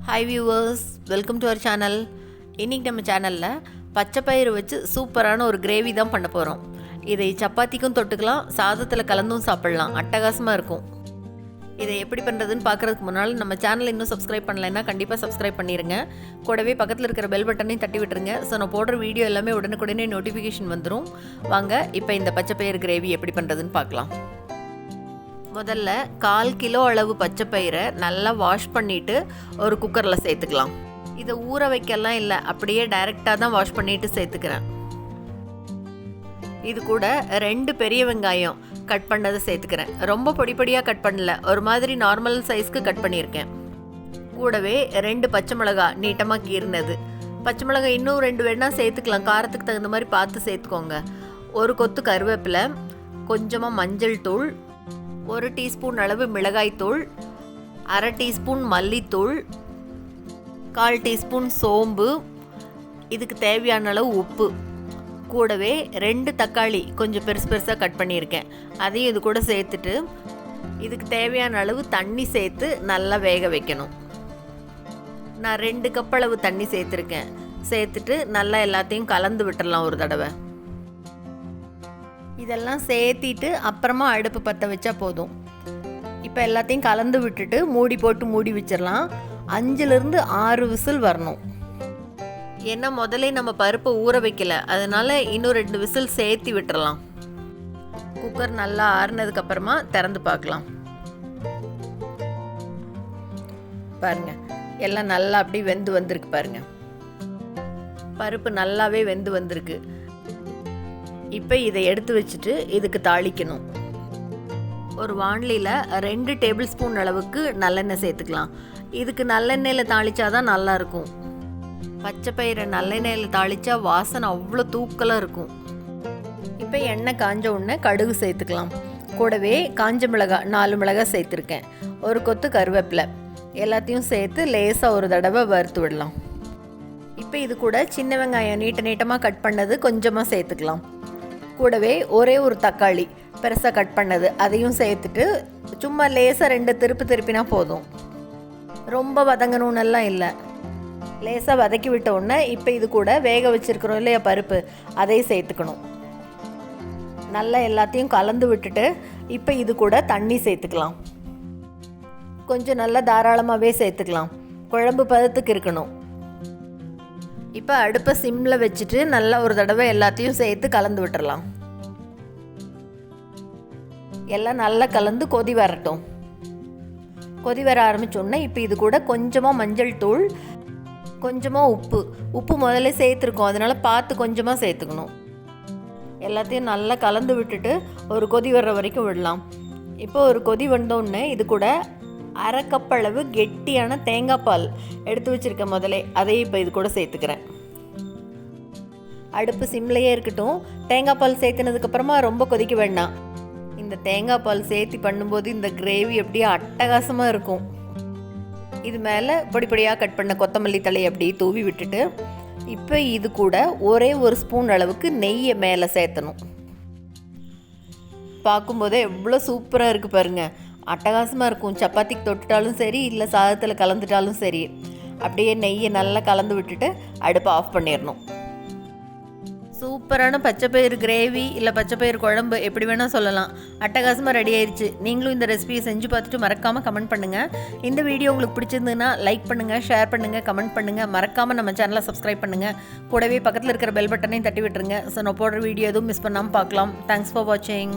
Hi viewers, welcome to our channel. இன்றைக்கி நம்ம சேனலில் பச்சை பயிறு வச்சு சூப்பரான ஒரு கிரேவி தான் பண்ண போகிறோம். இதை சப்பாத்திக்கும் தொட்டுக்கலாம், சாதத்தில் கலந்தும் சாப்பிட்லாம். அட்டகாசமாக இருக்கும். இதை எப்படி பண்ணுறதுன்னு பார்க்குறதுக்கு முன்னால் நம்ம சேனலை இன்னும் சப்ஸ்கிரைப் பண்ணலைன்னா கண்டிப்பாக சப்ஸ்கிரைப் பண்ணிடுங்க. கூடவே பக்கத்தில் இருக்கிற பெல் பட்டனையும் தட்டி விட்டுருங்க. ஸோ நான் போடுற வீடியோ எல்லாமே உடனுக்குடனே நோட்டிஃபிகேஷன் வந்துடும். வாங்க இப்போ இந்த பச்சை பயிறு கிரேவி எப்படி பண்ணுறதுன்னு பார்க்கலாம். முதல்ல 1/4 கிலோ அளவு பச்சை பயிரை நல்லா வாஷ் பண்ணிவிட்டு ஒரு குக்கரில் சேர்த்துக்கலாம். இதை ஊற வைக்கலாம் இல்லை, அப்படியே டைரெக்டாக தான் வாஷ் பண்ணிவிட்டு சேர்த்துக்கிறேன். இது கூட 2 பெரிய வெங்காயம் கட் பண்ணதை சேர்த்துக்கிறேன். ரொம்ப பொடியாக கட் பண்ணல, ஒரு மாதிரி நார்மல் சைஸ்க்கு கட் பண்ணியிருக்கேன். கூடவே 2 பச்சை மிளகா நீட்டமாக கீறினது. பச்சை மிளகாய் இன்னும் 2 வேணால் சேர்த்துக்கலாம், காரத்துக்கு தகுந்த மாதிரி பார்த்து சேர்த்துக்கோங்க. ஒரு கொத்து கருவேப்பிலை, கொஞ்சமாக மஞ்சள் தூள், 1 டீஸ்பூன் அளவு மிளகாய் தூள், 1/2 டீஸ்பூன் மல்லித்தூள், 1/4 டீஸ்பூன் சோம்பு, இதுக்கு தேவையான அளவு உப்பு. கூடவே 2 தக்காளி கொஞ்சம் பெருசாக கட் பண்ணியிருக்கேன், அதையும் இது கூட சேர்த்துட்டு இதுக்கு தேவையான அளவு தண்ணி சேர்த்து நல்லா வேக வைக்கணும். நான் 2 கப் அளவு தண்ணி சேர்த்துருக்கேன். சேர்த்துட்டு நல்லா எல்லாத்தையும் கலந்து விட்டுடலாம் ஒரு தடவை. இதெல்லாம் சேர்த்திட்டு அப்புறமா அடுப்பு பற்ற வச்சா போதும். இப்போ எல்லாத்தையும் கலந்து விட்டுட்டு மூடி போட்டு மூடி வச்சிடலாம். 5லேருந்து 6 விசில் வரணும். ஏன்னா முதல்ல நம்ம பருப்பை ஊற வைக்கல, அதனால இன்னும் 2 விசில் சேர்த்து விட்டுறலாம். குக்கர் நல்லா ஆறுனதுக்கப்புறமா திறந்து பார்க்கலாம். பாருங்க, எல்லாம் நல்லா அப்படி வெந்து வந்திருக்கு. பாருங்க, பருப்பு நல்லாவே வெந்து வந்திருக்கு. இப்போ இதை எடுத்து வச்சுட்டு இதுக்கு தாளிக்கணும். ஒரு வாணலியில் 2 டேபிள் ஸ்பூன் அளவுக்கு நல்லெண்ணெய் சேர்த்துக்கலாம். இதுக்கு நல்லெண்ணெயில் தாளிச்சாதான் நல்லாயிருக்கும். பச்சை பயிரை நல்லெண்ணெயில் தாளித்தா வாசனை அவ்வளோ தூக்கலாக இருக்கும். இப்போ எண்ணெய் காஞ்ச உடனே கடுகு சேர்த்துக்கலாம். கூடவே காஞ்ச மிளகாய் 4 மிளகாய் சேர்த்துருக்கேன். ஒரு கொத்து கருவேப்பிலை, எல்லாத்தையும் சேர்த்து லேசாக ஒரு தடவை வறுத்து விடலாம். இப்போ இது கூட சின்ன வெங்காயம் நீட்டமாக கட் பண்ணது கொஞ்சமாக சேர்த்துக்கலாம். கூடவே ஒரே ஒரு தக்காளி பெருசாக கட் பண்ணது அதையும் சேர்த்துட்டு சும்மா லேசாக 2 திருப்பினா போதும். ரொம்ப வதங்கணுன்னெல்லாம் இல்லை, லேசாக வதக்கி விட்ட உடனே இப்போ இது கூட வேக வச்சுருக்கிறோம் இல்லையா பருப்பு, அதையும் சேர்த்துக்கணும். நல்லா எல்லாத்தையும் கலந்து விட்டுட்டு இப்போ இது கூட தண்ணி சேர்த்துக்கலாம். கொஞ்சம் நல்லா தாராளமாகவே சேர்த்துக்கலாம், குழம்பு பதத்துக்கு இருக்கணும். இப்போ அடுப்பை சிம்மில் வச்சுட்டு நல்லா ஒரு தடவை எல்லாத்தையும் சேர்த்து கலந்து விட்டுறலாம். எல்லாம் நல்லா கலந்து கொதி வரட்டும். கொதி வர ஆரம்பித்தோடனே இப்போ இது கூட கொஞ்சமாக மஞ்சள் தூள், கொஞ்சமாக உப்பு முதல்ல சேர்த்துருக்கோம், அதனால் பார்த்து கொஞ்சமாக சேர்த்துக்கணும். எல்லாத்தையும் நல்லா கலந்து விட்டுட்டு ஒரு கொதி வர்ற வரைக்கும் விடலாம். இப்போ ஒரு கொதி வந்தோடனே இது கூட 1/2 கப் அளவு கெட்டியான தேங்காய் பால் எடுத்து வச்சுருக்கேன் முதலே, அதையும் இப்போ இது கூட சேர்த்துக்கிறேன். அடுப்பு சிம்லேயே இருக்கட்டும். தேங்காய் பால் சேர்த்துனதுக்கப்புறமா ரொம்ப கொதிக்க வேண்டாம். இந்த தேங்காய் பால் சேர்த்து பண்ணும்போது இந்த கிரேவி அப்படியே அட்டகாசமாக இருக்கும். இது மேலே பொடியாக கட் பண்ண கொத்தமல்லி தழை அப்படியே தூவி விட்டுட்டு இப்போ இது கூட ஒரே ஒரு ஸ்பூன் அளவுக்கு நெய்யை மேலே சேர்த்தணும். பார்க்கும்போதே எவ்வளோ சூப்பராக இருக்குது பாருங்கள், அட்டகாசமாக இருக்கும். சப்பாத்திக்கு தொட்டுட்டாலும் சரி, இல்லை சாதத்தில் கலந்துட்டாலும் சரி. அப்படியே நெய்யை நல்லா கலந்து விட்டுட்டு அடுப்பை ஆஃப் பண்ணிடணும். சூப்பரான பச்சைப்பயிறு கிரேவி இல்லை பச்சைப்பயிறு குழம்பு எப்படி வேணால் சொல்லலாம், அட்டகாசமாக ரெடி ஆயிடுச்சு. நீங்களும் இந்த ரெசிபியை செஞ்சு பார்த்துட்டு மறக்காமல் கமெண்ட் பண்ணுங்கள். இந்த வீடியோ உங்களுக்கு பிடிச்சிருந்ததுன்னா லைக் பண்ணுங்கள், ஷேர் பண்ணுங்கள், கமெண்ட் பண்ணுங்கள். மறக்காமல் நம்ம சேனலை சப்ஸ்கிரைப் பண்ணுங்கள். கூடவே பக்கத்தில் இருக்கிற பெல் பட்டனையும் தட்டி விட்டுருங்க. ஸோ நான் போடுற வீடியோ எதுவும் மிஸ் பண்ணாமல் பார்க்கலாம். தேங்க்ஸ் ஃபார் வாட்சிங்.